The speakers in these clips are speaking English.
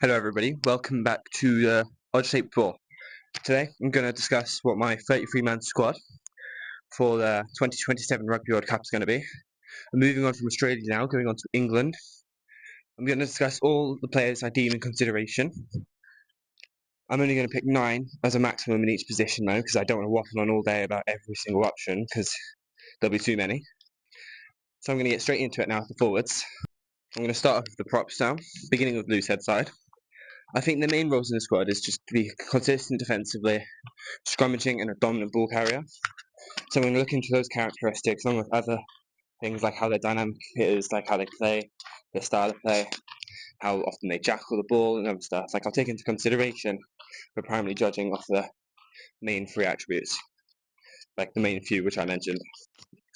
Hello everybody, welcome back to Odd Shaped Ball. Today I'm going to discuss what my 33-man squad for the 2027 Rugby World Cup is going to be. I'm moving on from Australia now, going on to England. I'm going to discuss all the players I deem in consideration. I'm only going to pick 9 as a maximum in each position though, because I don't want to waffle on all day about every single option, because there'll be too many. So I'm going to get straight into it now with the forwards. I'm going to start off with the props now, beginning with loose head side. I think the main roles in the squad is just to be consistent defensively, scrummaging and a dominant ball carrier. So I'm going to look into those characteristics along with other things like how their dynamic is, like how they play, their style of play, how often they jackal the ball and other stuff. Like I'll take into consideration for primarily judging off the main 3 attributes, like the main few which I mentioned.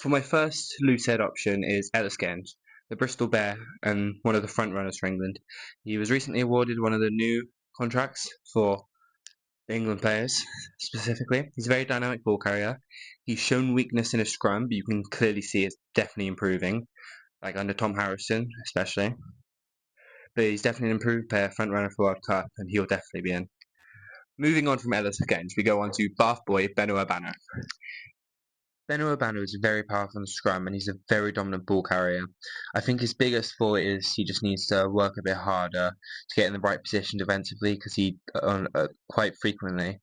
For my first loose head option is Ellis Genge, the Bristol Bear and one of the front runners for England. He was recently awarded one of the new contracts for England players specifically. He's a very dynamic ball carrier. He's shown weakness in his scrum, but you can clearly see it's definitely improving, like under Tom Harrison especially. But he's definitely an improved player, front runner for World Cup, and he'll definitely be in. Moving on from Ellis again, we go on to Bath boy Beno Obano. Beno Obano is very powerful in the scrum, and he's a very dominant ball carrier. I think his biggest fault is he just needs to work a bit harder to get in the right position defensively, because he quite frequently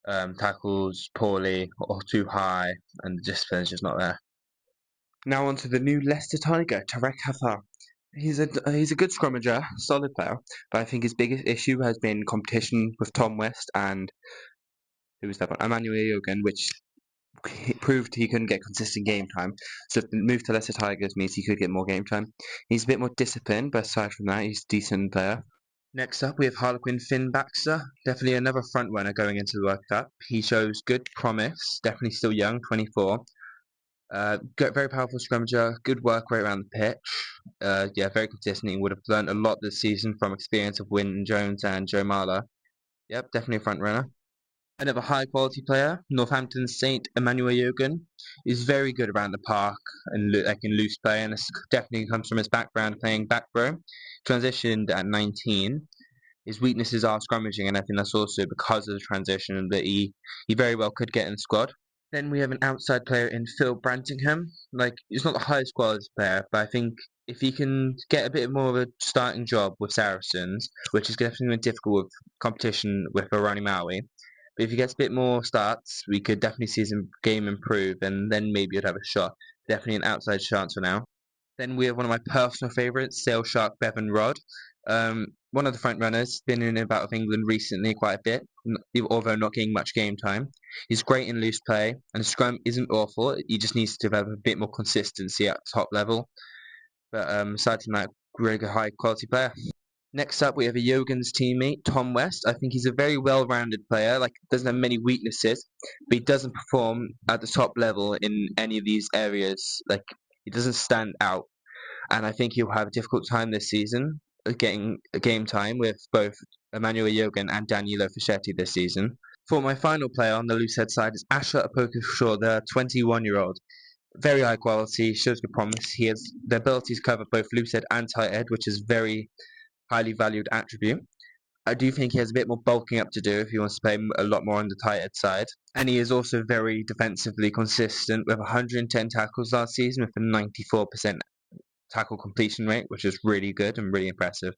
tackles poorly or too high, and the discipline is just not there. Now on to the new Leicester Tiger, Tarek Hafar. He's a good scrummager, solid player, but I think his biggest issue has been competition with Tom West and who was that one? Emmanuel Yogan, which proved he couldn't get consistent game time. So the move to Leicester Tigers means he could get more game time. He's a bit more disciplined, but aside from that, he's a decent player. Next up, we have Harlequin Finn Baxter, definitely another front runner going into the World Cup. He shows good promise, definitely still young, 24. Very powerful scrummager, good work rate around the pitch. Yeah, very consistent. He would have learned a lot this season from experience of Wynton Jones and Joe Marler. Yep, definitely a front runner. Another high quality player, Northampton Saint Emmanuel Yogan, is very good around the park and like in loose play, and this definitely comes from his background playing back row. Transitioned at 19. His weaknesses are scrummaging, and I think that's also because of the transition that he very well could get in the squad. Then we have an outside player in Phil Brantingham. Like, he's not the highest quality player, but I think if he can get a bit more of a starting job with Saracens, which is definitely difficult with competition with Irani Maui, but if he gets a bit more starts, we could definitely see his game improve, and then maybe he'd have a shot. Definitely an outside chance for now. Then we have one of my personal favourites, Sail Shark Bevan Rodd. One of the front runners, been in and out of England recently quite a bit, although not getting much game time. He's great in loose play, and scrum isn't awful. He just needs to develop a bit more consistency at the top level. But aside from that, really good high quality player. Next up, we have a Yogan's teammate, Tom West. I think he's a very well-rounded player. Like, doesn't have many weaknesses, but he doesn't perform at the top level in any of these areas. Like, he doesn't stand out, and I think he'll have a difficult time this season getting a game time with both Emmanuel Yogan and Danilo Fischetti this season. For my final player on the loose head side is Asher Apokashaw, the 21-year-old. Very high quality, shows good promise. He has the ability to cover both loose head and tight head, which is very highly valued attribute. I do think he has a bit more bulking up to do if he wants to play a lot more on the tight head side. And he is also very defensively consistent with 110 tackles last season with a 94% tackle completion rate, which is really good and really impressive.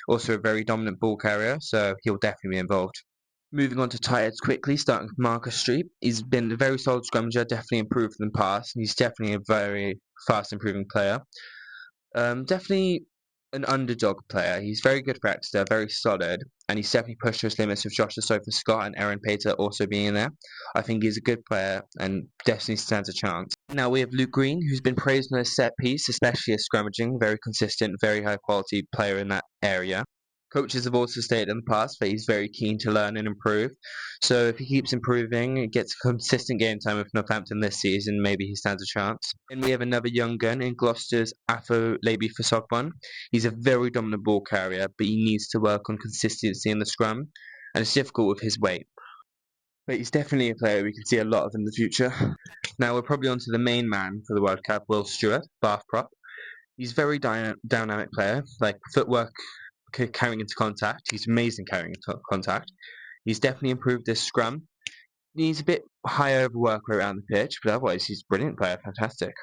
Also a very dominant ball carrier, so he'll definitely be involved. Moving on to tight heads quickly, starting with Marcus Street. He's been a very solid scrummager, definitely improved in the past, and he's definitely a very fast improving player. Definitely an underdog player. He's very good for Exeter, very solid, and he's definitely pushed to his limits with Joshua Sofa Scott and Aaron Pater also being in there. I think he's a good player and definitely stands a chance. Now we have Luke Green, who's been praised on his set piece, especially as scrummaging, very consistent, very high quality player in that area. Coaches have also stated in the past that he's very keen to learn and improve. So if he keeps improving, gets consistent game time with Northampton this season, maybe he stands a chance. Then we have another young gun in Gloucester's Afo Lebi Fasogbon. He's a very dominant ball carrier, but he needs to work on consistency in the scrum, and it's difficult with his weight. But he's definitely a player we can see a lot of in the future. Now we're probably on to the main man for the World Cup, Will Stewart, Bath prop. He's a very dynamic player, like footwork carrying into contact. He's amazing carrying into contact. He's definitely improved his scrum. He's a bit higher of a work rate around the pitch, but otherwise he's a brilliant player, fantastic.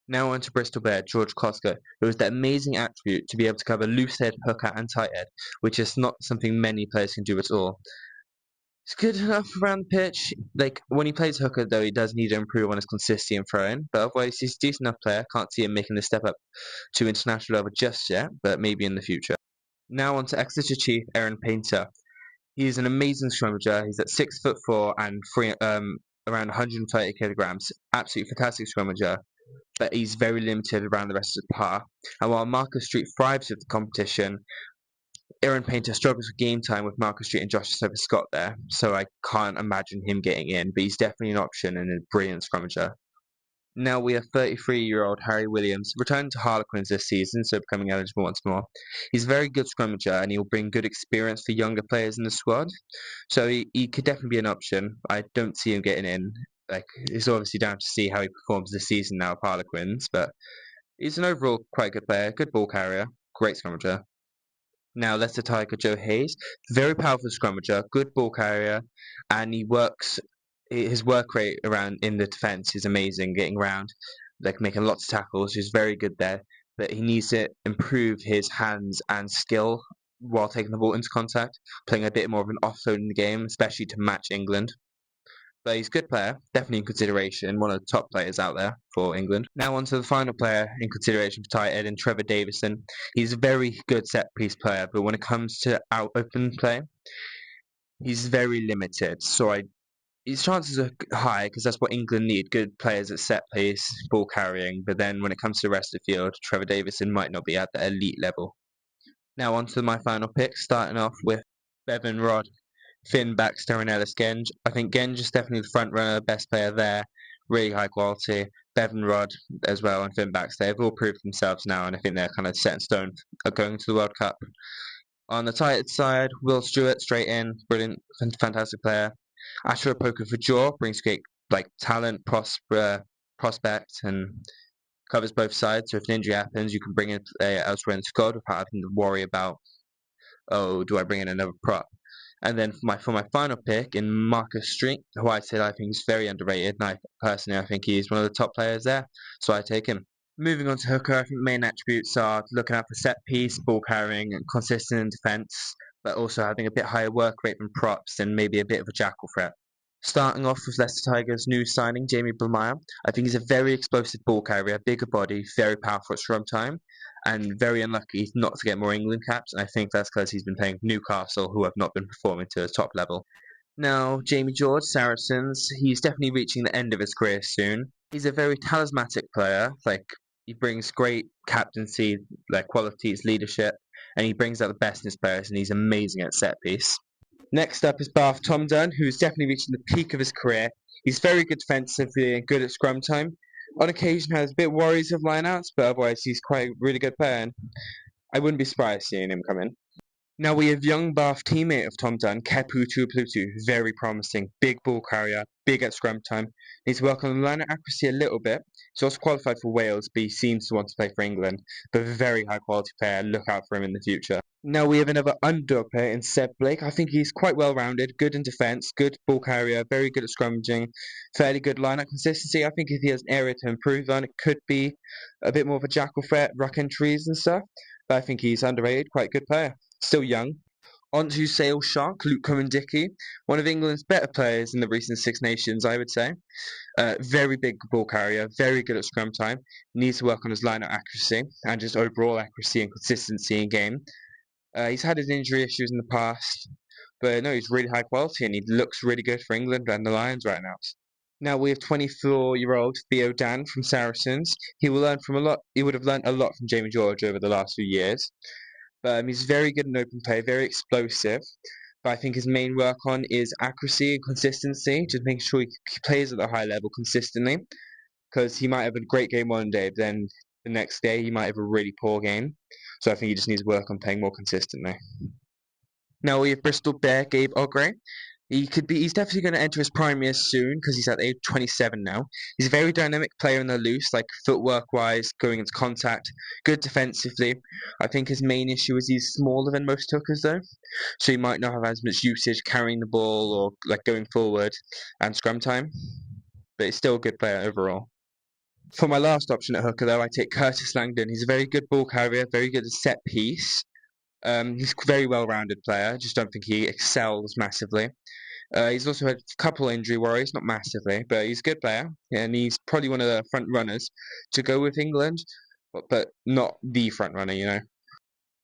Now on to Bristol Bear, George Koska, who has the amazing attribute to be able to cover loose head, hooker, and tight head, which is not something many players can do at all. It's good enough around the pitch. Like when he plays hooker, though, he does need to improve on his consistency and throwing. But otherwise, he's a decent enough player. Can't see him making the step up to international level just yet, but maybe in the future. Now on to Exeter Chief Aaron Painter. He's an amazing scrummager. He's at 6'4" and around 130 kilograms. Absolutely fantastic scrummager, but he's very limited around the rest of the par. And while Marcus Street thrives with the competition, Aaron Painter struggles with game time with Marcus Street and Josh Scott there, so I can't imagine him getting in, but he's definitely an option and a brilliant scrummager. Now we have 33-year-old Harry Williams returning to Harlequins this season, so becoming eligible once more. He's a very good scrummager and he'll bring good experience for younger players in the squad, so he could definitely be an option. I don't see him getting in. Like, it's obviously down to see how he performs this season now at Harlequins, but he's an overall quite good player, good ball carrier, great scrummager. Now Leicester Tiger Joe Hayes, very powerful scrummager, good ball carrier, and his work rate around in the defence is amazing, getting around, like making lots of tackles. He's very good there, but he needs to improve his hands and skill while taking the ball into contact, playing a bit more of an offload in the game, especially to match England. But he's a good player, definitely in consideration, one of the top players out there for England. Now on to the final player in consideration for tight end, and Trevor Davison. He's a very good set piece player, but when it comes to out open play, he's very limited. So his chances are high because that's what England need, good players at set piece, ball carrying. But then when it comes to the rest of the field, Trevor Davison might not be at the elite level. Now on to my final pick, starting off with Bevan Rod, Finn Baxter and Ellis Genge. I think Genge is definitely the front runner, best player there, really high quality. Bevan Rod as well and Finn Baxter, they've all proved themselves now, and I think they're kind of set in stone going to the World Cup. On the tight side, Will Stewart straight in, brilliant, fantastic player. Asher Opoku for Jaw brings great talent, prospect, and covers both sides. So if an injury happens, you can bring in a player elsewhere in the squad without having to worry about, oh, do I bring in another prop? And then for my final pick in Marcus Street, who I think is very underrated, and I think he's one of the top players there, so I take him. Moving on to hooker, I think the main attributes are looking out for set piece, ball carrying, and consistent in defence, but also having a bit higher work rate than props and maybe a bit of a jackal threat. Starting off with Leicester Tigers' new signing, Jamie Blamire. I think he's a very explosive ball carrier, bigger body, very powerful at scrum time, and very unlucky not to get more England caps. And I think that's because he's been playing Newcastle, who have not been performing to the top level. Now, Jamie George, Saracens, he's definitely reaching the end of his career soon. He's a very talismanic player. He brings great captaincy, qualities, leadership, and he brings out the best in his players, and he's amazing at set piece. Next up is Bath Tom Dunn, who's definitely reaching the peak of his career. He's very good defensively and good at scrum time. On occasion has a bit worries of lineouts, but otherwise he's quite a really good player, and I wouldn't be surprised seeing him come in. Now we have young Bath teammate of Tom Dunn, Kepu Tuipulotu, very promising, big ball carrier, big at scrum time. Needs to work on the line accuracy a little bit. He's also qualified for Wales, but he seems to want to play for England. But a very high quality player, look out for him in the future. Now we have another underdog player in Seb Blake. I think he's quite well rounded, good in defence, good ball carrier, very good at scrummaging, fairly good line-up consistency. I think if he has an area to improve on, it could be a bit more of a jackal threat, ruck entries and stuff. But I think he's underrated, quite a good player. Still young. On to Sale Shark, Luke Coman-Dickey, one of England's better players in the recent Six Nations, I would say. Very big ball carrier, very good at scrum time. Needs to work on his line-out accuracy and just overall accuracy and consistency in game. He's had his injury issues in the past, but no, he's really high quality and he looks really good for England and the Lions right now. Now we have 24-year-old Theo Dan from Saracens. He will learn from a lot. He would have learned a lot from Jamie George over the last few years. He's very good in open play, very explosive. But I think his main work on is accuracy and consistency, just making sure he plays at a high level consistently. Because he might have a great game one day, but then the next day he might have a really poor game. So I think he just needs to work on playing more consistently. Now we have Bristol Bear Gabe Ogre. He's definitely going to enter his prime years soon because he's at age 27 now. He's a very dynamic player in the loose, like footwork wise, going into contact, good defensively. I think his main issue is he's smaller than most hookers though, so he might not have as much usage carrying the ball or like going forward and scrum time. But he's still a good player overall. For my last option at hooker though, I take Curtis Langdon. He's a very good ball carrier, very good at set piece. He's a very well-rounded player. I just don't think he excels massively. He's also had a couple injury worries, not massively, but he's a good player, and he's probably one of the front runners to go with England, but not the front runner, you know.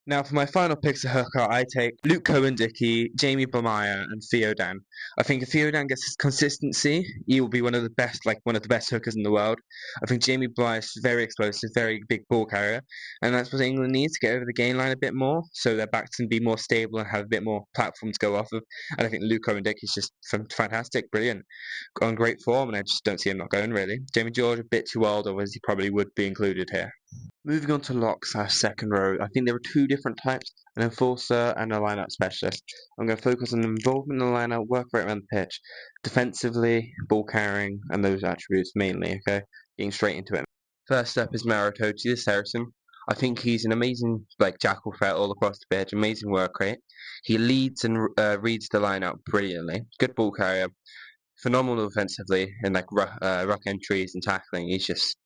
Now, for my final picks of hooker, I take Luke Cohen-Dickey, Jamie Blamire, and Theo Dan. I think if Theo Dan gets his consistency, he will be one of the best, like one of the best hookers in the world. I think Jamie Blamire is very explosive, very big ball carrier, and that's what England needs to get over the gain line a bit more, so their backs can be more stable and have a bit more platform to go off of. And I think Luke Cohen-Dickey is just fantastic, brilliant, on great form, and I just don't see him not going really. Jamie George a bit too old, otherwise he probably would be included here. Moving on to locks, our second row, I think there are two different types, an enforcer and a line-out specialist. I'm going to focus on involvement in the line-out, work rate around the pitch, defensively, ball carrying, and those attributes mainly, okay? Getting straight into it. First up is Maritoji, the Saracen. I think he's an amazing jackal threat all across the pitch, amazing work rate. He leads and reads the line-out brilliantly. Good ball carrier, phenomenal defensively in ruck entries and tackling. He's just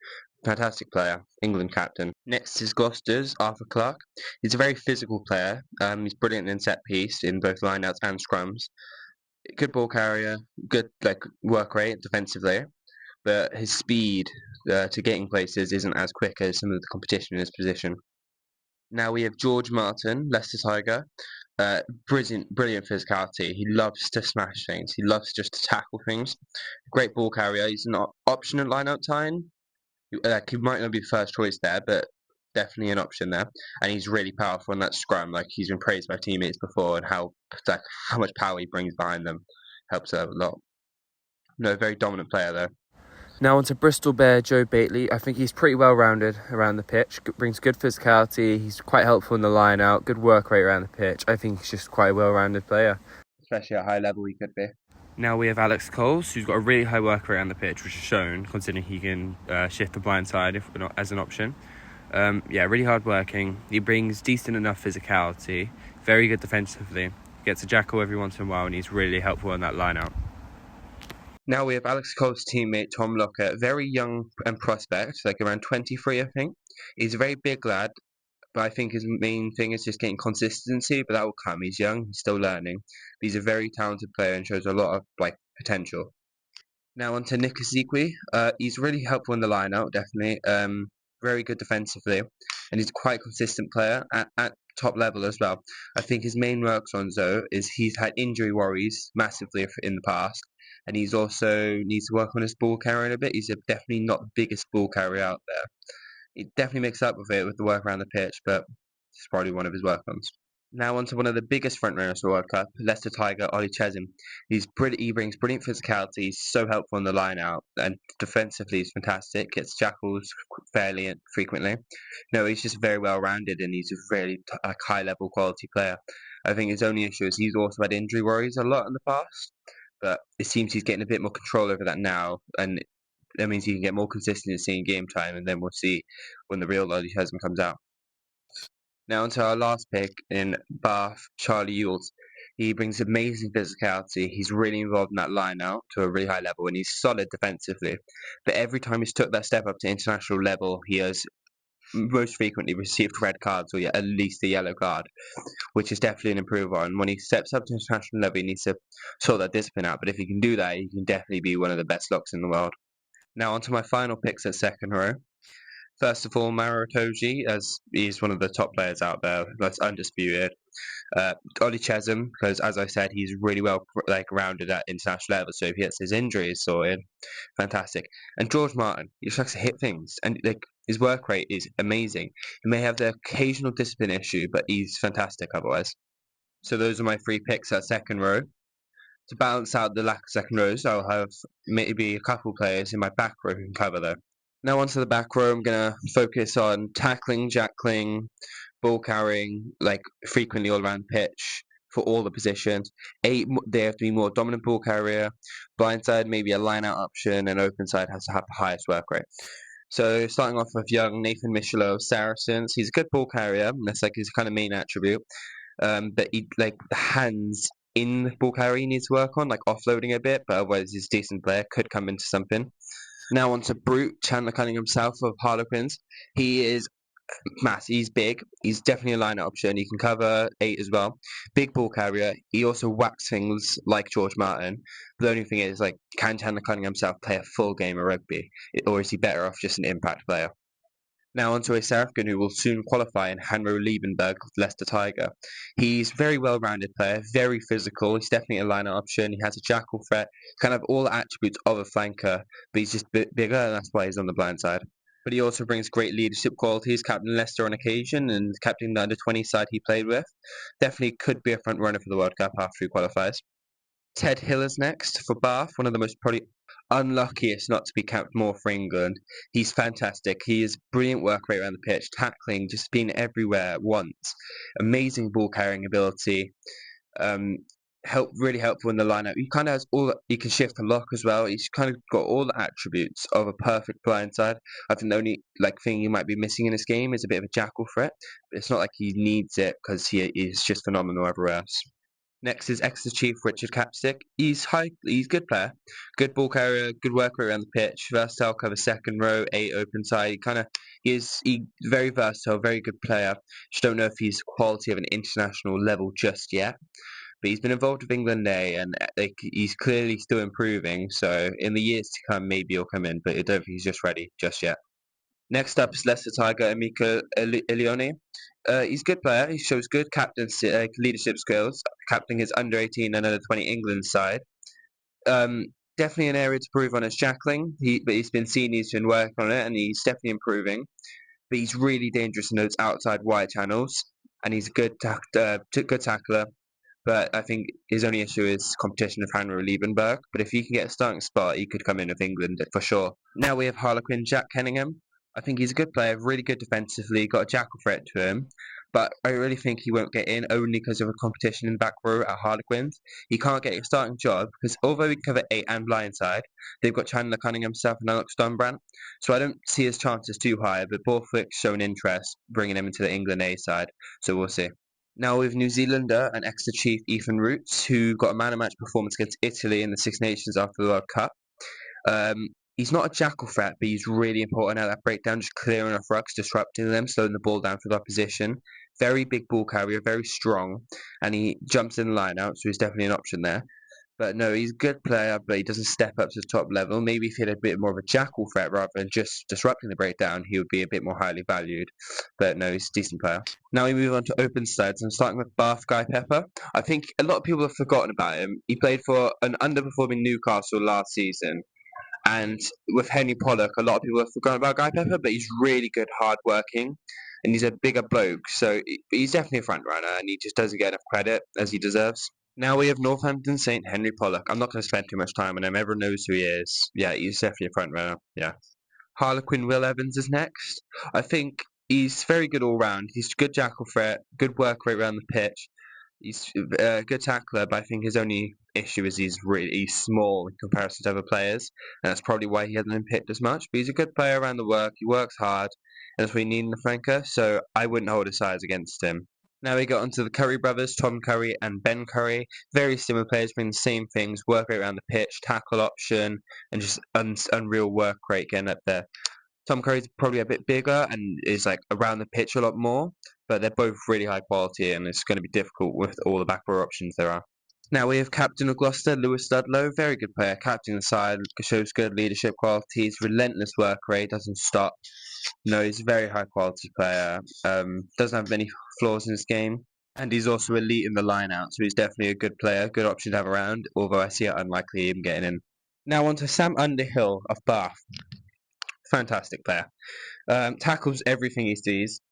fantastic player, England captain. Next is Gloucester's Arthur Clarke. He's a very physical player. He's brilliant in set piece in both lineouts and scrums. Good ball carrier, good work rate defensively, but his speed to getting places isn't as quick as some of the competition in his position. Now we have George Martin, Leicester Tiger. Brilliant physicality. He loves to smash things. He loves just to tackle things. Great ball carrier. He's an option at line-out time. He might not be the first choice there, but definitely an option there. And he's really powerful in that scrum. Like he's been praised by teammates before, and how much power he brings behind them helps a lot. No, very dominant player though. Now on to Bristol Bear Joe Bately. I think he's pretty well rounded around the pitch. Brings good physicality. He's quite helpful in the line out. Good work rate around the pitch. I think he's just quite a well rounded player. Especially at high level, he could be. Now we have Alex Coles, who's got a really high work rate on the pitch, which is shown considering he can shift the blind side if not as an option. Really hard working. He brings decent enough physicality, very good defensively. Gets a jackal every once in a while, and he's really helpful in that line out. Now we have Alex Cole's teammate Tom Lockett, very young and prospect, like around 23, I think. He's a very big lad, but I think his main thing is just getting consistency, but that will come. He's young, he's still learning. But he's a very talented player and shows a lot of potential. Now on to Nick Ezekwe. He's really helpful in the line-out, definitely. Very good defensively, and he's quite a consistent player at top level as well. I think his main works on though is he's had injury worries massively in the past, and he's also needs to work on his ball carrying a bit. He's definitely not the biggest ball carrier out there. He definitely makes up with it with the work around the pitch, but it's probably one of his work ons. Now on to one of the biggest front runners for the World Cup, Leicester Tiger, Ollie Chesham. He brings brilliant physicality, he's so helpful in the line out, and defensively he's fantastic, gets jackals fairly frequently. No, he's just very well rounded and he's a really high level quality player. I think his only issue is he's also had injury worries a lot in the past, but it seems he's getting a bit more control over that now, and that means he can get more consistency in game time, and then we'll see when the real Ollie Chesham comes out. Now onto our last pick in Bath, Charlie Ewels. He brings amazing physicality. He's really involved in that line out to a really high level, and he's solid defensively. But every time he's took that step up to international level, he has most frequently received red cards or at least a yellow card, which is definitely an improver. And when he steps up to international level, he needs to sort that discipline out. But if he can do that, he can definitely be one of the best locks in the world. Now onto my final picks at second row. First of all, Maritoji, as he's one of the top players out there, that's undisputed. Ollie Chesham, because as I said, he's really well rounded at international level. So if he gets his injuries sorted, fantastic. And George Martin, he just likes to hit things, and his work rate is amazing. He may have the occasional discipline issue, but he's fantastic otherwise. So those are my three picks at second row. To balance out the lack of second rows, I'll have maybe a couple players in my back row who can cover though. Now onto the back row, I'm going to focus on tackling, jackling, ball carrying, frequently all around the pitch, for all the positions. 8, they have to be more dominant ball carrier. Blindside, maybe a line-out option, and open side has to have the highest work rate. So starting off with young Nathan Michelot of Saracens, he's a good ball carrier. And that's like his kind of main attribute. But he like the hands in the ball carrier he needs to work on, like offloading a bit. But otherwise, he's a decent player. Could come into something. Now on to Brute Chandler Cunningham South of Harlequins. He is mass. He's big. He's definitely a line option. He can cover 8 as well. Big ball carrier. He also whacks things like George Martin. But the only thing is, like, can Chandler Cunningham himself play a full game of rugby, or is he better off just an impact player? Now onto a South African who will soon qualify in Hanro Liebenberg of Leicester Tiger. He's a very well-rounded player, very physical. He's definitely a line option. He has a jackal threat, kind of all the attributes of a flanker, but he's just bigger, and that's why he's on the blind side. But he also brings great leadership qualities, captain Leicester on occasion, and captain the under-20 side he played with. Definitely could be a front runner for the World Cup after he qualifies. Ted Hill is next for Bath, one of the most probably unluckiest not to be capped more for England. He's fantastic. He is brilliant work rate around the pitch, tackling, just being everywhere at once. Amazing ball carrying ability. Um, really helpful in the lineup. He kind of has all. He can shift and lock as well. He's kind of got all the attributes of a perfect blindside. I think the only thing he might be missing in this game is a bit of a jackal threat. But it's not like he needs it because he is just phenomenal everywhere else. Next is Exeter Chief Richard Capstick. He's a good player, good ball carrier, good worker around the pitch, versatile, cover second row, 8 open side. He's very versatile, very good player. Just don't know if he's quality of an international level just yet. But he's been involved with England A, and he's clearly still improving. So in the years to come, maybe he'll come in, but I don't think he's just ready just yet. Next up is Leicester Tiger Emeka Elione. He's a good player. He shows good captaincy, leadership skills, captaining his under-18 and under-20 England side. Definitely an area to improve on his tackling. But he's been seen, he's been working on it, and he's definitely improving. But he's really dangerous in those outside wide channels, and he's a good tackler. But I think his only issue is competition with Hanro Liebenberg. But if he can get a starting spot, he could come in with England for sure. Now we have Harlequin Jack Kenningham. I think he's a good player, really good defensively, got a jackal threat to him. But I really think he won't get in only because of a competition in back row at Harlequins. He can't get a starting job because although he can cover 8 and blindside, they've got Chandler Cunningham himself and Alex Dunbrand. So I don't see his chances too high, but Borthwick's shown interest bringing him into the England A side. So we'll see. Now with New Zealander and Exeter Chief Ethan Roots, who got a man-of-match performance against Italy in the Six Nations after the World Cup. He's not a jackal threat, but he's really important at that breakdown, just clearing off rucks, disrupting them, slowing the ball down for the opposition. Very big ball carrier, very strong, and he jumps in the line out, so he's definitely an option there. But no, he's a good player, but he doesn't step up to the top level. Maybe if he had a bit more of a jackal threat rather than just disrupting the breakdown, he would be a bit more highly valued. But no, he's a decent player. Now we move on to open sides. I'm starting with Bath Guy Pepper. I think a lot of people have forgotten about him. He played for an underperforming Newcastle last season. And with Henry Pollock, a lot of people have forgotten about Guy Pepper, but he's really good, hard working, and he's a bigger bloke. So he's definitely a front runner, and he just doesn't get enough credit as he deserves. Now we have Northampton St Henry Pollock. I'm not going to spend too much time on him. Everyone knows who he is. Yeah, he's definitely a front runner. Yeah. Harlequin Will Evans is next. I think he's very good all round. He's a good jackal threat, good work rate around the pitch. He's a good tackler, but I think his only issue is he's small in comparison to other players, and that's probably why he hasn't been picked as much. But he's a good player around the work. He works hard, and that's what we need in the flanker. So I wouldn't hold his size against him. Now we got onto the Curry brothers, Tom Curry and Ben Curry. Very similar players, bring the same things: work rate around the pitch, tackle option, and just unreal work rate getting up there. Tom Curry's probably a bit bigger and is like around the pitch a lot more, but they're both really high quality, and it's going to be difficult with all the back row options there are. Now we have Captain of Gloucester, Lewis Studlow, very good player, captain the side, shows good leadership qualities, relentless work rate, doesn't stop. No, he's a very high quality player, doesn't have many flaws in his game, and he's also elite in the line out, so he's definitely a good player, good option to have around, although I see it unlikely him getting in. Now on to Sam Underhill of Bath. Fantastic player. Tackles everything he sees,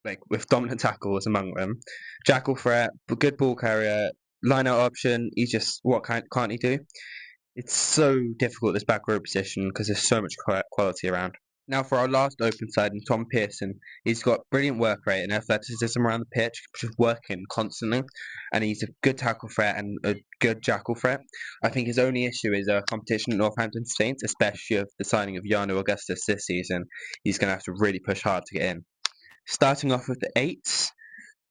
like with dominant tackles among them. Jackal threat, good ball carrier, line out option. He's just what can't he do? It's so difficult this back row position because there's so much quality around. Now for our last open side, and Tom Pearson, he's got brilliant work rate and athleticism around the pitch, just working constantly, and he's a good tackle threat and a good jackal threat. I think his only issue is competition at Northampton Saints, especially with the signing of Janu Augustus this season. He's going to have to really push hard to get in. Starting off with the eights,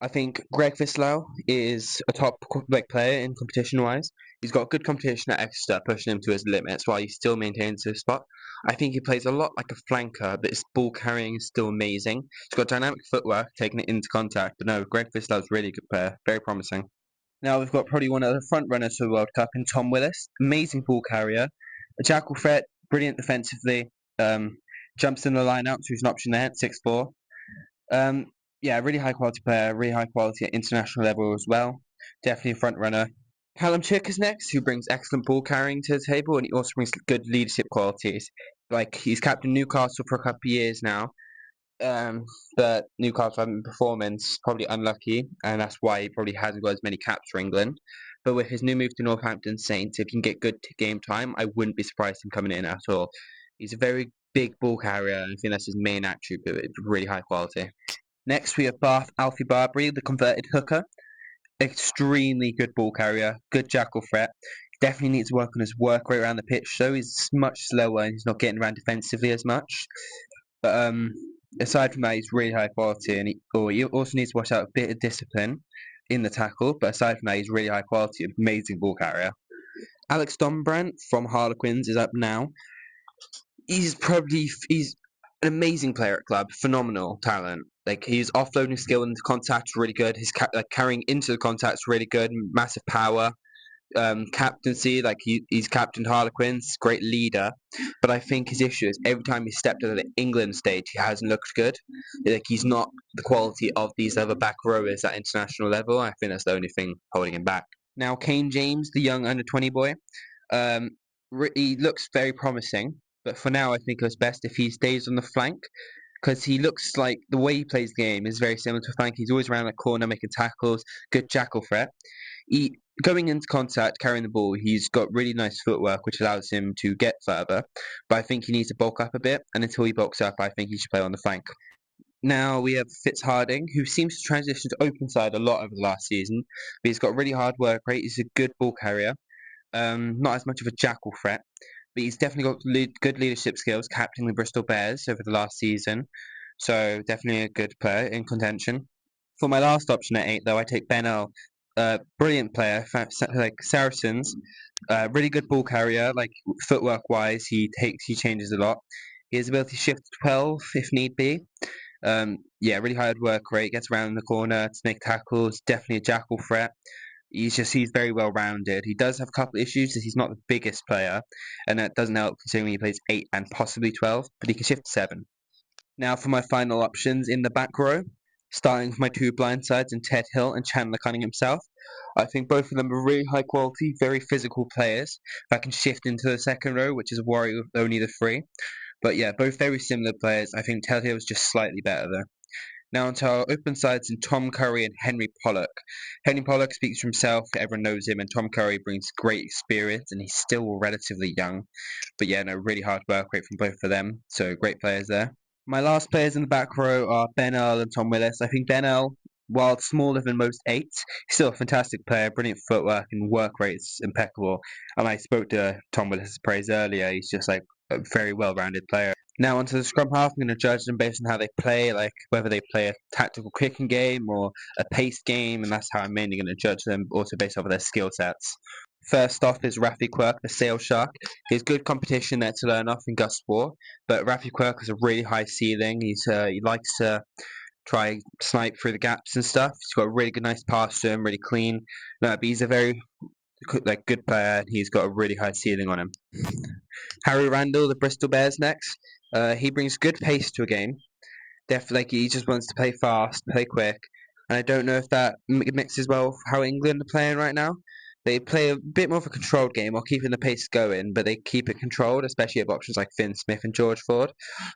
I think Greg Vislau is a top player in competition wise. He's got good competition at Exeter, pushing him to his limits while he still maintains his spot. I think he plays a lot like a flanker, but his ball carrying is still amazing. He's got dynamic footwork, taking it into contact. But no, Greg Vislau's really good player, very promising. Now we've got probably one of the front runners for the World Cup in Tom Willis, amazing ball carrier, a jackal threat, brilliant defensively. Jumps in the line out, so he's an option there at 6'4". Yeah, really high quality player, really high quality at international level as well. Definitely a front runner. Callum Chick is next, who brings excellent ball carrying to the table, and he also brings good leadership qualities. Like he's captain Newcastle for a couple of years now, but Newcastle haven't been performing, probably unlucky, and that's why he probably hasn't got as many caps for England. But with his new move to Northampton Saints, if he can get good game time, I wouldn't be surprised him coming in at all. He's a very big ball carrier, and I think that's his main attribute, really high quality. Next, we have Alfie Barbary, the converted hooker. Extremely good ball carrier, good jackal threat. Definitely needs to work on his work rate around the pitch, so he's much slower and he's not getting around defensively as much. But aside from that, he's really high quality, and he also needs to watch out a bit of discipline in the tackle. But aside from that, he's really high quality, amazing ball carrier. Alex Dombrandt from Harlequins is up now. He's an amazing player at club, phenomenal talent. Like his offloading skill into contact is really good. His carrying into the contact is really good. Massive power, captaincy. Like he's captained Harlequins, great leader. But I think his issue is every time he stepped on the England stage, he hasn't looked good. Like he's not the quality of these other back rowers at international level. I think that's the only thing holding him back. Now Kane James, the young under-20 boy, um, he looks very promising. But for now, I think it's best if he stays on the flank because he looks like the way he plays the game is very similar to flank. He's always around the corner making tackles, good jackal threat. He going into contact, carrying the ball, he's got really nice footwork, which allows him to get further. But I think he needs to bulk up a bit, and until he bulks up, I think he should play on the flank. Now we have Fitzharding, who seems to transition to open side a lot over the last season, but he's got really hard work rate. He's a good ball carrier, not as much of a jackal threat, but he's definitely got good leadership skills, captaining the Bristol Bears over the last season. So definitely a good player in contention. For my last option at 8, though, I take Ben Earl, brilliant player, like Saracens, really good ball carrier. Like footwork wise, he changes a lot. He has the ability to shift to 12 if need be. Yeah, really hard work rate. Gets around the corner to make tackles. Definitely a jackal threat. He's very well rounded. He does have a couple of issues as he's not the biggest player, and that doesn't help considering he plays 8 and possibly 12, but he can shift to 7. Now for my final options in the back row, starting with my two blind sides in Ted Hill and Chandler Cunning himself. I think both of them are really high quality, very physical players. If I can shift into the second row, which is a worry with only the 3. But yeah, both very similar players. I think Ted Hill is just slightly better though. Now onto our open sides in Tom Curry and Henry Pollock. Henry Pollock speaks for himself, everyone knows him, and Tom Curry brings great experience, and he's still relatively young. But yeah, no, really hard work rate from both of them, so great players there. My last players in the back row are Ben Earl and Tom Willis. I think Ben Earl, while smaller than most 8s, he's still a fantastic player, brilliant footwork and work rate is impeccable. And I spoke to Tom Willis' praise earlier, he's just like a very well-rounded player. Now onto the scrum half, I'm going to judge them based on how they play, like whether they play a tactical kicking game or a paced game, and that's how I'm mainly going to judge them, also based off of their skill sets. First off is Rafi Quirk, the sail shark. He has good competition there to learn off in Gus War, but Rafi Quirk has a really high ceiling. He likes to try snipe through the gaps and stuff. He's got a really good, nice pass to him, really clean. No, but he's a very good player. And he's got a really high ceiling on him. Harry Randall, the Bristol Bears next. He brings good pace to a game. Definitely, like, he just wants to play fast, play quick, and I don't know if that mixes well with how England are playing right now. They play a bit more of a controlled game while keeping the pace going, but they keep it controlled, especially of options like Finn Smith and George Ford.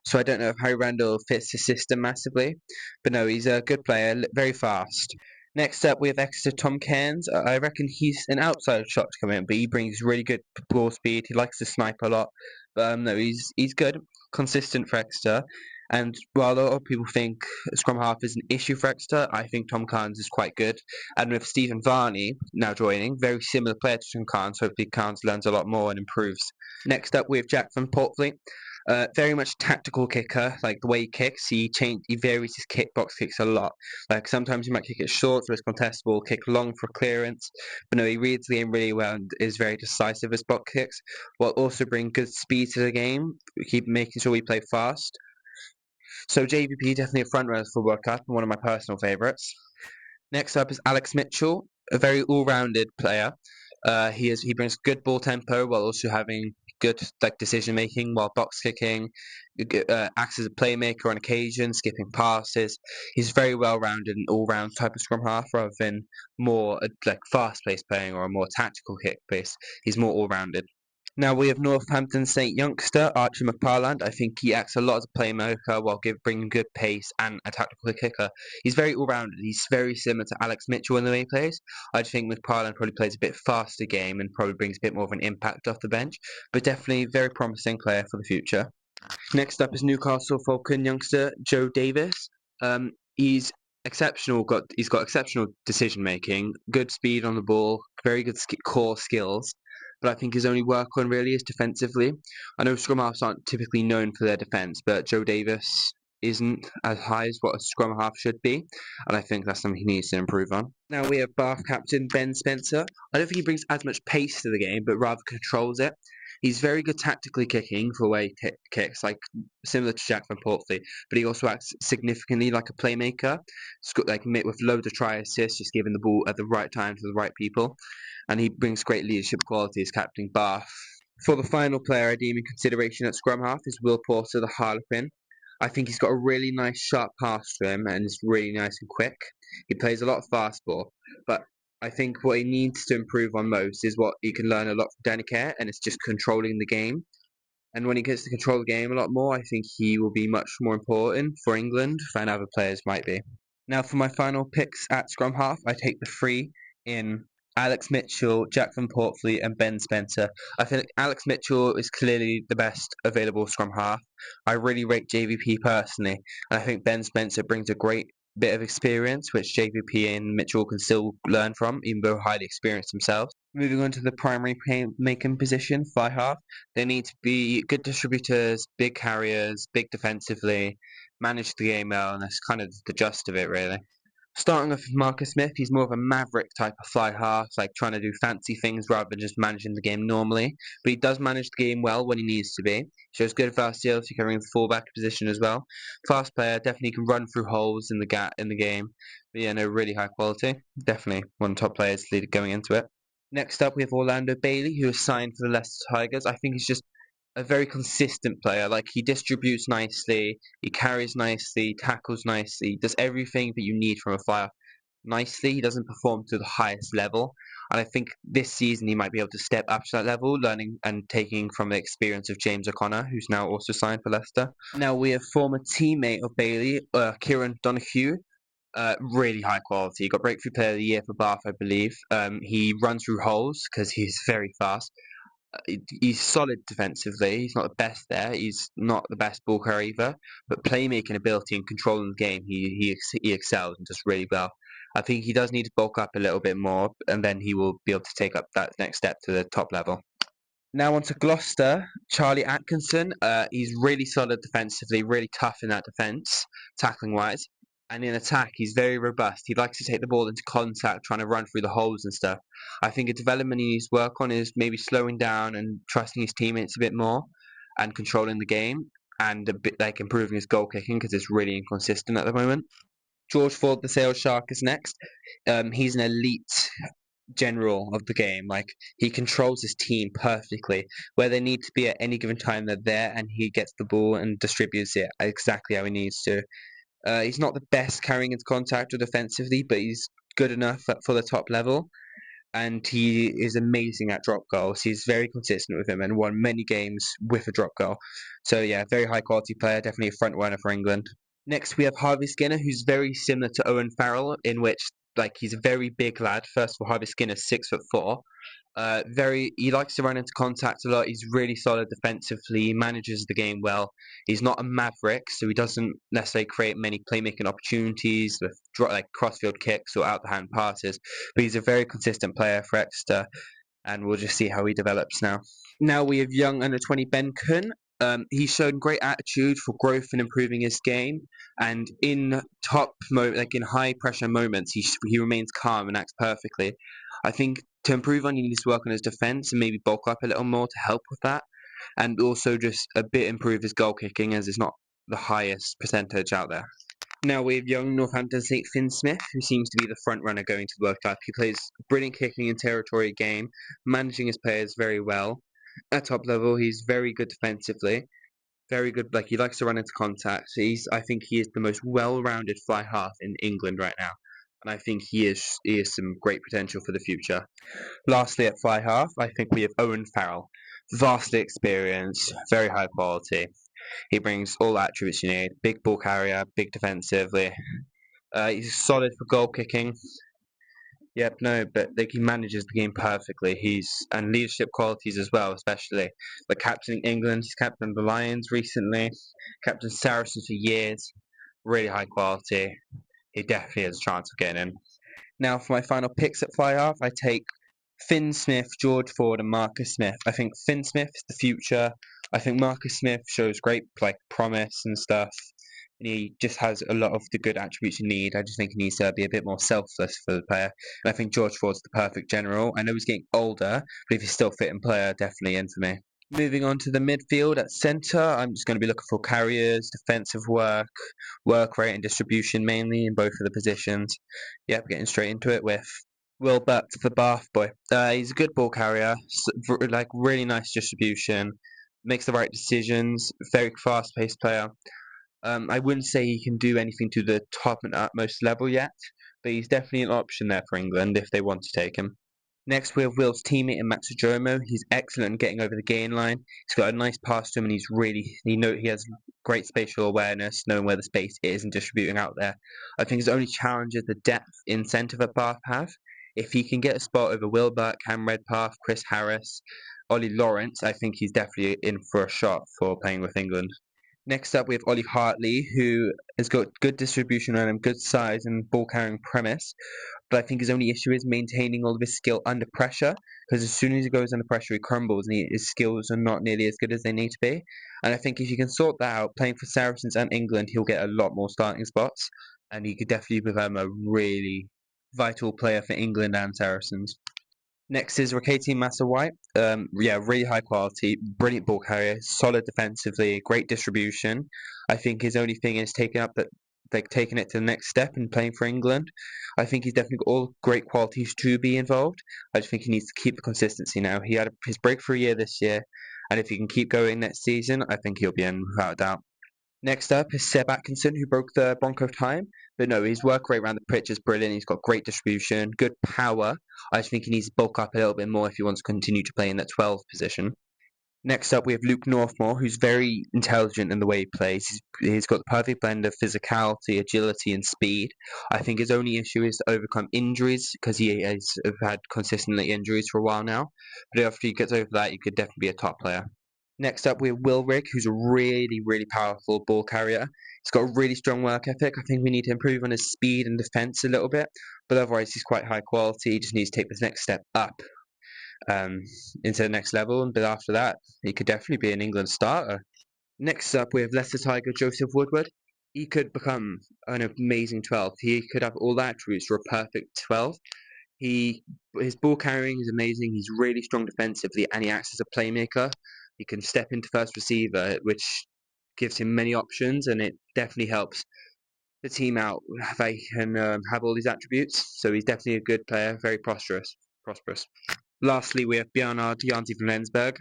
So I don't know if Harry Randall fits the system massively, but no, he's a good player, very fast. Next up, we have Exeter Tom Cairns. I reckon he's an outside shot to come in, but he brings really good ball speed. He likes to snipe a lot, but no, he's good, consistent for Exeter. And while a lot of people think scrum half is an issue for Exeter, I think Tom Cairns is quite good. And with Stephen Varney now joining, very similar player to Tom Cairns, hopefully Cairns learns a lot more and improves. Next up, we have Jack from Portfleet. Very much tactical kicker, like the way he kicks, he varies his kickbox kicks a lot. Like sometimes he might kick it short so it's contestable, kick long for clearance. But no, he reads the game really well and is very decisive with block kicks, while also bring good speed to the game, keep making sure we play fast. So JVP definitely a front runner for World Cup and one of my personal favourites. Next up is Alex Mitchell, a very all-rounded player. He brings good ball tempo while also having good decision making while box kicking. Acts as a playmaker on occasion, skipping passes. He's very well-rounded and all-round type of scrum half rather than more fast-paced playing or a more tactical kick base. He's more all-rounded. Now we have Northampton State youngster Archie McParland. I think he acts a lot as a playmaker while bringing good pace and a tactical kicker. He's very all-rounded. He's very similar to Alex Mitchell in the way he plays. I think McParland probably plays a bit faster game and probably brings a bit more of an impact off the bench, but definitely a very promising player for the future. Next up is Newcastle Falcon youngster Joe Davis. He's exceptional. He's got exceptional decision making, good speed on the ball, very good core skills. But I think his only work on really is defensively. I know scrum halves aren't typically known for their defence, but Joe Davis isn't as high as what a scrum half should be, and I think that's something he needs to improve on. Now we have Bath captain Ben Spencer. I don't think he brings as much pace to the game, but rather controls it. He's very good tactically kicking for where he kicks, like similar to Jack van Portfleet, but he also acts significantly like a playmaker, with loads of try assists, just giving the ball at the right time to the right people, and he brings great leadership qualities, captaining Bath. For the final player I deem in consideration at scrum half is Will Porter, the Harlequin. I think he's got a really nice sharp pass to him and is really nice and quick. He plays a lot of fastball, but I think what he needs to improve on most is what he can learn a lot from Daniker, and it's just controlling the game. And when he gets to control the game a lot more, I think he will be much more important for England than other players might be. Now, for my final picks at scrum half, I take the three in Alex Mitchell, Jack van Portfleet, and Ben Spencer. I think Alex Mitchell is clearly the best available scrum half. I really rate JVP personally, and I think Ben Spencer brings a great bit of experience, which JVP and Mitchell can still learn from, even though highly experienced themselves. Moving on to the primary making position, fly half, they need to be good distributors, big carriers, big defensively, manage the game well, and that's kind of the gist of it, really. Starting off with Marcus Smith, he's more of a maverick type of fly half, like trying to do fancy things rather than just managing the game normally. But he does manage the game well when he needs to be. Shows good versatility covering the fullback position as well. Fast player, definitely can run through holes in the game. But yeah, no, really high quality. Definitely one of the top players going into it. Next up, we have Orlando Bailey, who is signed for the Leicester Tigers. I think he's just a very consistent player. Like he distributes nicely, he carries nicely, tackles nicely, does everything that you need from a flyer nicely. He doesn't perform to the highest level, and I think this season he might be able to step up to that level, learning and taking from the experience of James O'Connor, who's now also signed for Leicester. Now we have former teammate of Bailey, Kieran Donoghue. Really high quality. He got Breakthrough Player of the Year for Bath, I believe. He runs through holes because he's very fast. He's solid defensively. He's not the best there. He's not the best ball carrier either. But playmaking ability and controlling the game, he excels and does really well. I think he does need to bulk up a little bit more, and then he will be able to take up that next step to the top level. Now on to Gloucester, Charlie Atkinson. He's really solid defensively, really tough in that defence, tackling wise. And in attack, he's very robust. He likes to take the ball into contact, trying to run through the holes and stuff. I think a development he needs to work on is maybe slowing down and trusting his teammates a bit more and controlling the game and a bit like improving his goal kicking because it's really inconsistent at the moment. George Ford, the Sales Shark, is next. He's an elite general of the game. Like he controls his team perfectly. Where they need to be at any given time, they're there, and he gets the ball and distributes it exactly how he needs to. He's not the best carrying into contact or defensively, but he's good enough for the top level. And he is amazing at drop goals. He's very consistent with him and won many games with a drop goal. So yeah, very high quality player, definitely a front runner for England. Next, we have Harvey Skinner, who's very similar to Owen Farrell, in which he's a very big lad. First of all, Harvey Skinner's 6'4". He likes to run into contact a lot. He's really solid defensively. He manages the game well. He's not a maverick, so he doesn't necessarily create many playmaking opportunities, like crossfield kicks or out the hand passes. But he's a very consistent player for Exeter, and we'll just see how he develops now. Now we have young under 20 Ben Kun. He's shown great attitude for growth and improving his game, and in like in high pressure moments, he remains calm and acts perfectly. I think to improve on, he needs to work on his defense and maybe bulk up a little more to help with that, and also just a bit improve his goal kicking as it's not the highest percentage out there. Now we have young Northampton St Finn Smith, who seems to be the front runner going to the World Cup. He plays brilliant kicking and territory game, managing his players very well. At top level, he's very good defensively, very good. Like he likes to run into contact. I think he is the most well-rounded fly half in England right now, and I think he is some great potential for the future. Lastly, at fly half, I think we have Owen Farrell, vastly experienced, very high quality. He brings all the attributes you need: big ball carrier, big defensively. He's solid for goal kicking. Yep, no, but like he manages the game perfectly. And leadership qualities as well, especially like captaining England. He's captained the Lions recently, captained Saracens for years. Really high quality. He definitely has a chance of getting in. Now for my final picks at fly half, I take Finn Smith, George Ford, and Marcus Smith. I think Finn Smith is the future. I think Marcus Smith shows great promise and stuff. And he just has a lot of the good attributes you need. I just think he needs to be a bit more selfless for the player. And I think George Ford's the perfect general. I know he's getting older, but if he's still fit and player, definitely in for me. Moving on to the midfield at centre, I'm just going to be looking for carriers, defensive work rate, and distribution mainly in both of the positions. Yep, getting straight into it with Will Burke, the Bath boy. He's a good ball carrier, like really nice distribution, makes the right decisions, very fast-paced player. I wouldn't say he can do anything to the top and utmost level yet, but he's definitely an option there for England if they want to take him. Next, we have Will's teammate in Max Jomo. He's excellent at getting over the gain line. He's got a nice pass to him, and he has great spatial awareness, knowing where the space is and distributing out there. I think his only challenge is the depth in centre of Bath have. If he can get a spot over Will Burke, Cam Redpath, Chris Harris, Ollie Lawrence, I think he's definitely in for a shot for playing with England. Next up, we have Ollie Hartley, who has got good distribution on him, good size and ball carrying premise. But I think his only issue is maintaining all of his skill under pressure, because as soon as he goes under pressure, he crumbles, and his skills are not nearly as good as they need to be. And I think if he can sort that out, playing for Saracens and England, he'll get a lot more starting spots, and he could definitely become a really vital player for England and Saracens. Next is Rakati Massa White. Yeah, really high quality, brilliant ball carrier, solid defensively, great distribution. I think his only thing is taking it to the next step and playing for England. I think he's definitely got all great qualities to be involved. I just think he needs to keep the consistency now. He had his breakthrough year this year, and if he can keep going next season, I think he'll be in without a doubt. Next up is Seb Atkinson, who broke the Bronco time. But no, his work rate around the pitch is brilliant. He's got great distribution, good power. I just think he needs to bulk up a little bit more if he wants to continue to play in that 12 position. Next up, we have Luke Northmore, who's very intelligent in the way he plays. He's got the perfect blend of physicality, agility, and speed. I think his only issue is to overcome injuries because he has had consistently injuries for a while now. But after he gets over that, he could definitely be a top player. Next up, we have Will Rigg, who's a really, really powerful ball carrier. He's got a really strong work ethic. I think we need to improve on his speed and defense a little bit, but otherwise he's quite high quality. He just needs to take this next step up into the next level, but after that, he could definitely be an England starter. Next up, we have Leicester Tiger Joseph Woodward. He could become an amazing 12. He could have all the attributes for a perfect 12. His ball carrying is amazing. He's really strong defensively, and he acts as a playmaker. He can step into first receiver, which gives him many options, and it definitely helps the team out. They can have all these attributes, so he's definitely a good player, very prosperous. Lastly, we have Bernard Janzi from Lensberg.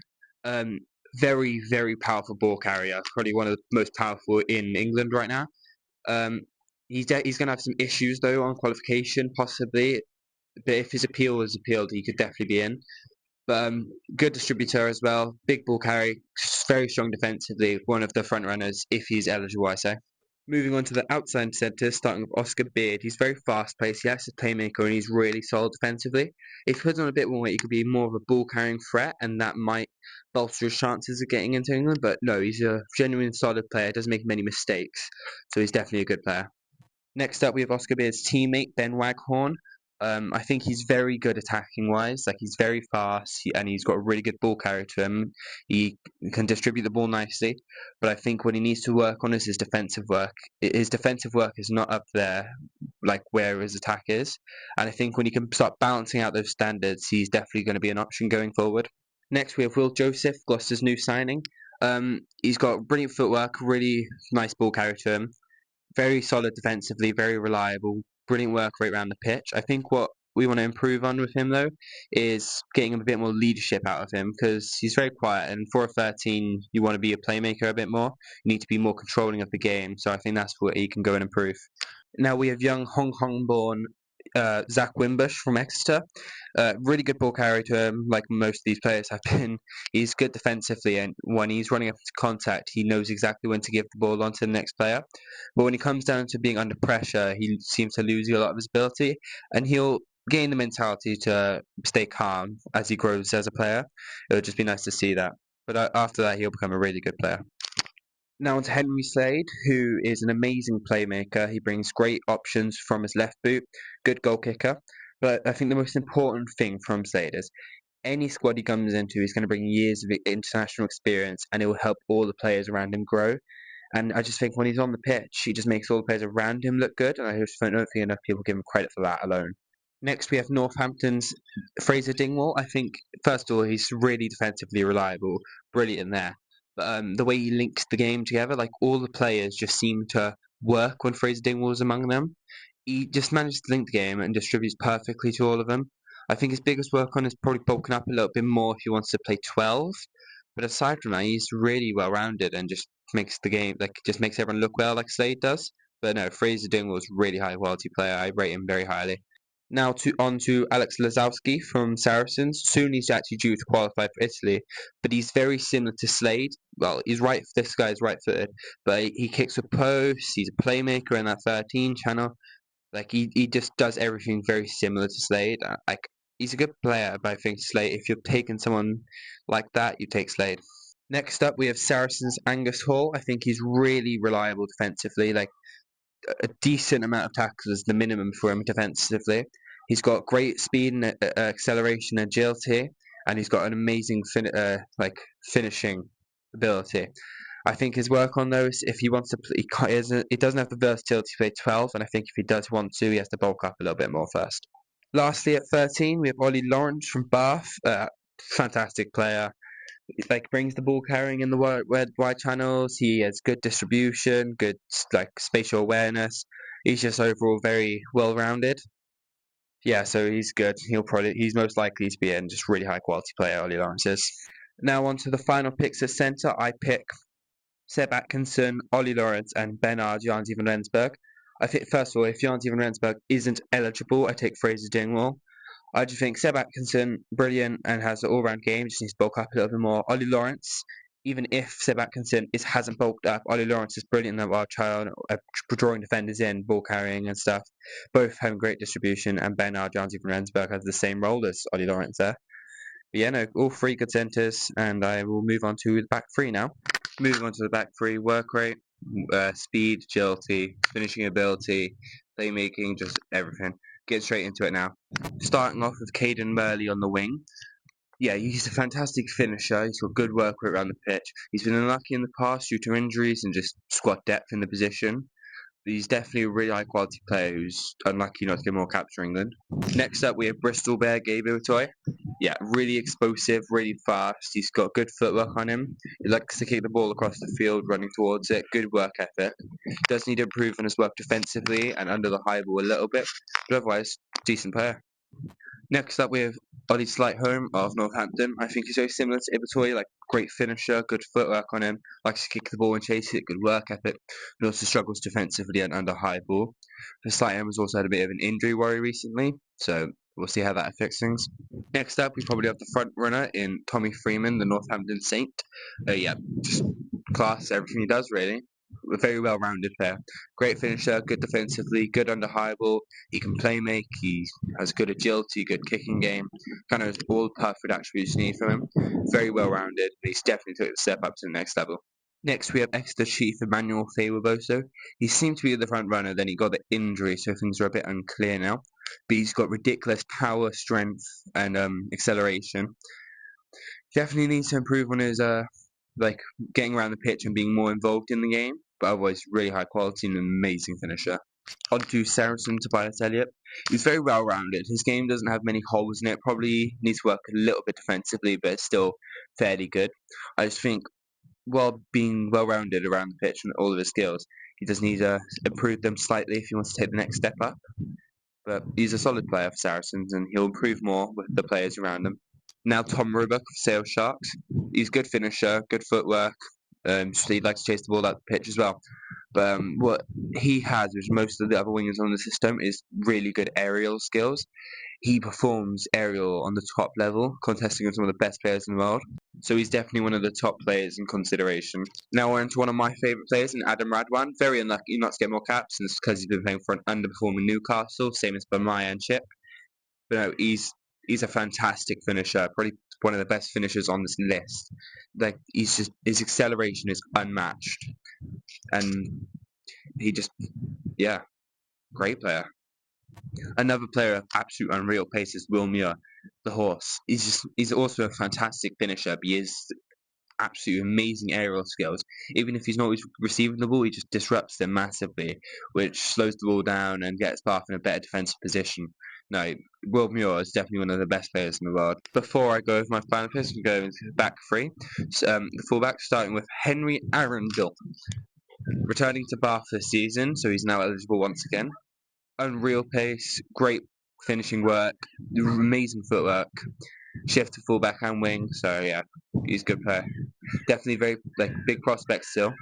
Very, very powerful ball carrier, probably one of the most powerful in England right now. He's going to have some issues though on qualification, possibly, but if his appeal is appealed, he could definitely be in. But good distributor as well, big ball carry, very strong defensively, one of the front runners if he's eligible, I say. Moving on to the outside centre, starting with Oscar Beard. He's very fast-paced, he acts as a playmaker, and he's really solid defensively. If he puts on a bit more weight, he could be more of a ball-carrying threat, and that might bolster his chances of getting into England. But no, he's a genuine solid player, doesn't make many mistakes, so he's definitely a good player. Next up, we have Oscar Beard's teammate, Ben Waghorn. I think he's very good attacking wise. Like he's very fast and he's got a really good ball carrier to him. He can distribute the ball nicely, but I think what he needs to work on is his defensive work. His defensive work is not up there like where his attack is, and I think when he can start balancing out those standards, he's definitely going to be an option going forward. Next, we have Will Joseph, Gloucester's new signing. He's got brilliant footwork, really nice ball carrier to him, very solid defensively, very reliable, brilliant work rate around the pitch. I think what we want to improve on with him though is getting a bit more leadership out of him because he's very quiet. And for a 13, you want to be a playmaker a bit more. You need to be more controlling of the game. So I think that's where he can go and improve. Now we have young Hong Kong born Zach Wimbush from Exeter. Really good ball carrier to him, like most of these players have been. He's good defensively, and when he's running up into contact, he knows exactly when to give the ball on to the next player. But when he comes down to being under pressure, he seems to lose a lot of his ability, and he'll gain the mentality to stay calm as he grows as a player. It would just be nice to see that. But after that, he'll become a really good player. Now on to Henry Slade, who is an amazing playmaker. He brings great options from his left boot, good goal kicker. But I think the most important thing from Slade is any squad he comes into, he's going to bring years of international experience and it will help all the players around him grow. And I just think when he's on the pitch, he just makes all the players around him look good. And I just don't think enough people give him credit for that alone. Next, we have Northampton's Fraser Dingwall. I think, first of all, he's really defensively reliable, brilliant there. But the way he links the game together, like all the players just seem to work when Fraser Dingwall's among them. He just manages to link the game and distributes perfectly to all of them. I think his biggest work on is probably bulking up a little bit more if he wants to play 12. But aside from that, he's really well rounded and just makes the game, like, just makes everyone look well, like Slade does. But no, Fraser Dingwall's a really high quality player. I rate him very highly. Now on to Alex Lazowski from Saracens. Soon he's actually due to qualify for Italy, but he's very similar to Slade. Well, this guy's right-footed, but he kicks with posts. He's a playmaker in that 13 channel. Like he just does everything very similar to Slade. Like he's a good player, but I think Slade. If you're taking someone like that, you take Slade. Next up, we have Saracens' Angus Hall. I think he's really reliable defensively. Like a decent amount of tackles is the minimum for him defensively. He's got great speed and acceleration and agility, and he's got an amazing finishing ability. I think his work on those, if he wants to play, he doesn't have the versatility to play 12, and I think if he does want to, he has to bulk up a little bit more first. Lastly, at 13, we have Ollie Lawrence from Bath. Fantastic player. Like brings the ball carrying in the wide channels. He has good distribution, good like spatial awareness. He's just overall very well rounded. Yeah, so he's good. He's most likely to be a just really high quality player. Ollie Lawrence is. Now on to the final picks at centre. I pick Seb Atkinson, Ollie Lawrence, and Bernard Janzi van Rensburg. I think first of all, if Janzi van Rensburg isn't eligible, I take Fraser Dingwall. I just think Seb Atkinson, brilliant and has an all-round game, just needs to bulk up a little bit more. Ollie Lawrence, even if Seb Atkinson hasn't bulked up, Ollie Lawrence is brilliant at wild child, drawing defenders in, ball carrying and stuff. Both having great distribution, and Bernard Janzi van Rensburg has the same role as Ollie Lawrence there. But yeah, no, all three good centres, and I will move on to the back three now. Moving on to the back three, work rate, speed, agility, finishing ability, playmaking, just everything. Get straight into it now. Starting off with Caden Murley on the wing. Yeah, he's a fantastic finisher. He's got good work rate around the pitch. He's been unlucky in the past due to injuries and just squad depth in the position. But he's definitely a really high quality player who's unlucky not to get more caps for England. Next up, we have Bristol Bear Gabriel Toy. Yeah, really explosive, really fast. He's got good footwork on him. He likes to kick the ball across the field, running towards it. Good work ethic. Does need to improve on his work defensively and under the high ball a little bit, but otherwise, decent player. Next up, we have Ollie Slightholme of Northampton. I think he's very similar to Ibatoy, like great finisher, good footwork on him, likes to kick the ball and chase it, good work ethic, but also struggles defensively and under high ball. The Slightholme has also had a bit of an injury worry recently, so we'll see how that affects things. Next up, we probably have the front runner in Tommy Freeman, the Northampton Saint. Yeah, just class, everything he does really. a very well-rounded player. Great finisher, good defensively, good under high ball. He can play make. He has good agility, good kicking game. Kind of all the perfect attributes you need from him. Very well-rounded. He's definitely took the step up to the next level. Next, we have Exeter Chief Emmanuel Favourboso. He seemed to be the front runner, then he got the injury, so things are a bit unclear now. But he's got ridiculous power, strength, and acceleration. Definitely needs to improve on his like getting around the pitch and being more involved in the game. But otherwise, really high quality and an amazing finisher. On to Saracen Tobias Elliott. He's very well rounded. His game doesn't have many holes in it. Probably needs to work a little bit defensively, but it's still fairly good. I just think while being well rounded around the pitch and all of his skills, he does need to improve them slightly if he wants to take the next step up. But he's a solid player for Saracens and he'll improve more with the players around him. Now Tom Roebuck of Sale Sharks. He's a good finisher, good footwork. He likes to chase the ball out the pitch as well. But what he has, which most of the other wingers on the system, is really good aerial skills. He performs aerial on the top level, contesting with some of the best players in the world. So he's definitely one of the top players in consideration. Now we're into one of my favourite players, in Adam Radwan. Very unlucky not to get more caps, and it's because he's been playing for an underperforming Newcastle, same as Bamaya and Chip. But no, he's a fantastic finisher, probably one of the best finishers on this list. Like his acceleration is unmatched, and he just great player. Another player of absolute unreal pace is Will Muir, the horse. He's also a fantastic finisher, but he is absolutely amazing aerial skills. Even if he's not always receiving the ball, he just disrupts them massively, which slows the ball down and gets Bath in a better defensive position. No, Will Muir is definitely one of the best players in the world. Before I go with my final players, we go into the back three. The fullback, starting with Henry Arundel, returning to Bath this season, so he's now eligible once again. Unreal pace, great finishing work, amazing footwork, shift to fullback and wing. So yeah, he's a good player. Definitely very big prospect still.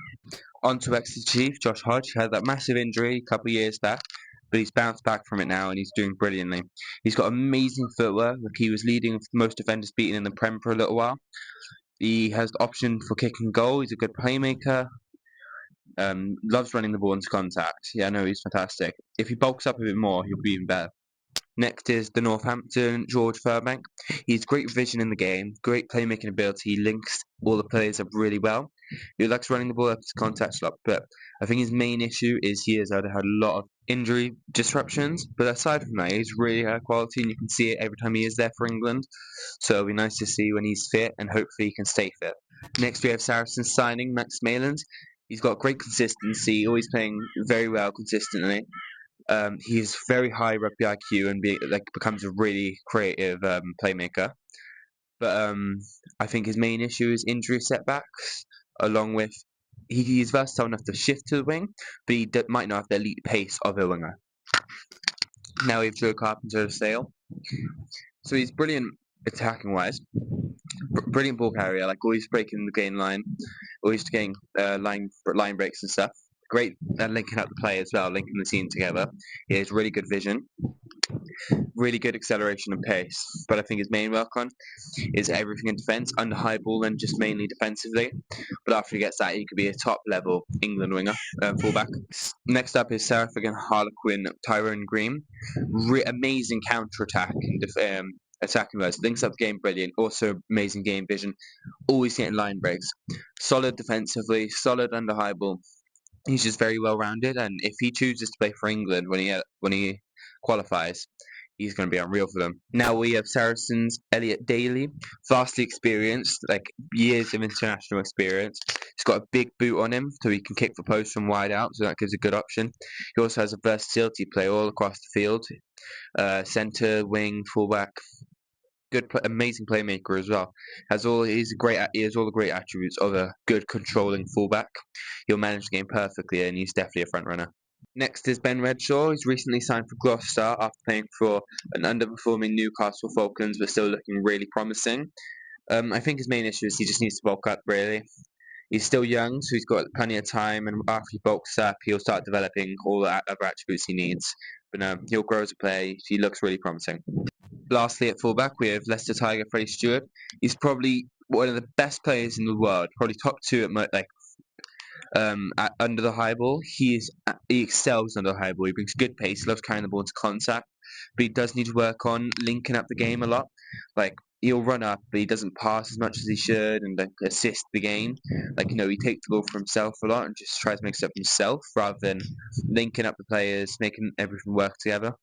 On to Exeter Chief, Josh Hodge. He had that massive injury a couple of years back, but he's bounced back from it now and he's doing brilliantly. He's got amazing footwork. He was leading most defenders beaten in the Prem for a little while. He has the option for kicking goal. He's a good playmaker. Loves running the ball into contact. Yeah, no, he's fantastic. If he bulks up a bit more, he'll be even better. Next is the Northampton George Furbank. He's great vision in the game, great playmaking ability. He links all the players up really well. He likes running the ball up to contact slot, but I think his main issue is he has had a lot of injury disruptions. But aside from that, he's really high quality, and you can see it every time he is there for England. So it'll be nice to see when he's fit, and hopefully he can stay fit. Next, we have Saracens signing Max Maylands. He's got great consistency, always playing very well consistently. He's very high rugby IQ and becomes a really creative playmaker. But I think his main issue is injury setbacks, along with he's versatile enough to shift to the wing, but he might not have the elite pace of a winger. Now we have Joe Carpenter of Sale. So he's brilliant attacking wise, brilliant ball carrier, like always breaking the gain line, always getting line breaks and stuff. Great at linking up the play as well, linking the team together. He has really good vision, really good acceleration and pace. But I think his main work on is everything in defence, under high ball and just mainly defensively. But after he gets that, he could be a top level England winger, fullback. Next up is Seraphic and Harlequin Tyrone Green. Amazing counter attack and attacking wise, links up the game brilliant. Also amazing game vision, always getting line breaks. Solid defensively, solid under high ball. He's just very well rounded, and if he chooses to play for England when he qualifies, he's going to be unreal for them. Now we have Saracens Elliot Daly, vastly experienced, like years of international experience. He's got a big boot on him, so he can kick for post from wide out, so that gives a good option. He also has a versatility play all across the field, centre, wing, fullback. Good, amazing playmaker as well. He has all the great attributes of a good controlling fullback. He'll manage the game perfectly, and he's definitely a front runner. Next is Ben Redshaw. He's recently signed for Gloucester after playing for an underperforming Newcastle Falcons, but still looking really promising. I think his main issue is he just needs to bulk up, really. He's still young, so he's got plenty of time, and after he bulks up, he'll start developing all the other attributes he needs. But no, he'll grow as a player. He looks really promising. Lastly, at fullback, we have Leicester Tiger Freddie Stewart. He's probably one of the best players in the world, probably top two at Under the high ball. He excels under the high ball. He brings good pace. He loves carrying the ball into contact, but he does need to work on linking up the game a lot. Like he'll run up, but he doesn't pass as much as he should, and like, assist the game. Like he takes the ball for himself a lot and just tries to make stuff himself rather than linking up the players, making everything work together.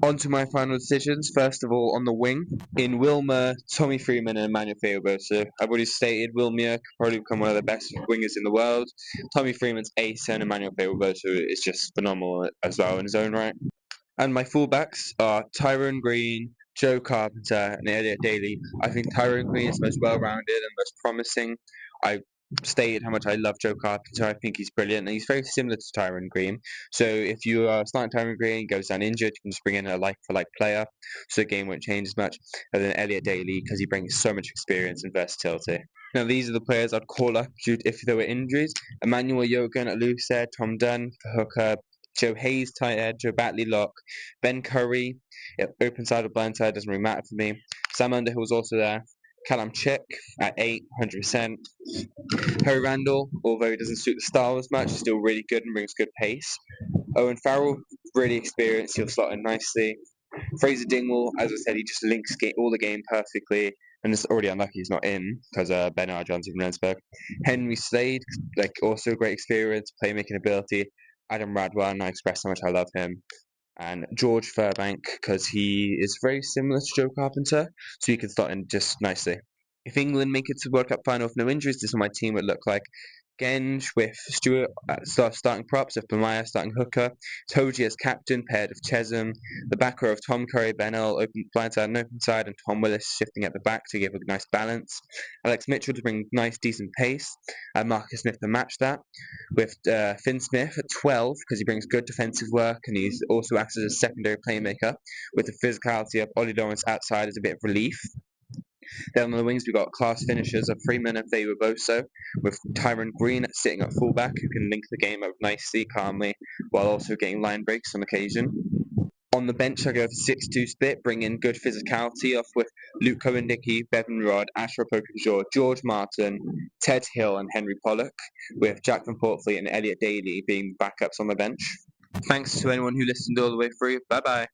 On to my final decisions. First of all, on the wing, in Wilmer, Tommy Freeman, and Emmanuel Fabregas. I've already stated Wilmer could probably become one of the best wingers in the world. Tommy Freeman's ace, and Emmanuel Fabregas is just phenomenal as well in his own right. And my fullbacks are Tyrone Green, Joe Carpenter, and Elliot Daly. I think Tyrone Green is most well-rounded and most promising. I stated how much I love Joe Carpenter. I think he's brilliant, and he's very similar to Tyrone Green. So if you are starting Tyrone Green, goes down injured, you can just bring in a like-for-like player, so the game won't change as much. And then Elliot Daly, because he brings so much experience and versatility. Now these are the players I'd call up if there were injuries. Emmanuel Yogan at loose head, Tom Dunn for hooker, Joe Hayes tight head, Joe Batley lock, Ben Curry, open side or blind side doesn't really matter for me. Sam Underhill's also there. Callum Chick at 8, 100%. Harry Randall, although he doesn't suit the style as much, is still really good and brings good pace. Owen Farrell, really experienced, he'll slot in nicely. Fraser Dingwall, as I said, he just links all the game perfectly, and it's already unlucky he's not in because Ben Arjon's in Rendsburg. Henry Slade, also great experience, playmaking ability. Adam Radwan, I expressed how much I love him. And George Furbank, because he is very similar to Joe Carpenter, so he can slot in just nicely. If England make it to the World Cup final with no injuries, this is what my team would look like. Genge with Stewart starting props, with Bamaya starting hooker, Toji as captain, paired with Chesham, the back row of Tom Curry, Bennell, open blindside and open side, and Tom Willis shifting at the back to give a nice balance. Alex Mitchell to bring nice, decent pace, and Marcus Smith to match that, with Finn Smith at 12, because he brings good defensive work, and he also acts as a secondary playmaker, with the physicality of Ollie Lawrence outside as a bit of relief. Then on the wings, we've got class finishers of Freeman and Faye Boso, with Tyrone Green sitting at fullback, who can link the game up nicely, calmly, while also getting line breaks on occasion. On the bench, I go for 6-2 split, bring in good physicality off with Luke Cohen-Dickey, Bevan Rod, Ashraf Okafor, George Martin, Ted Hill, and Henry Pollock, with Jack Van Portfleet and Elliot Daly being backups on the bench. Thanks to anyone who listened all the way through. Bye bye.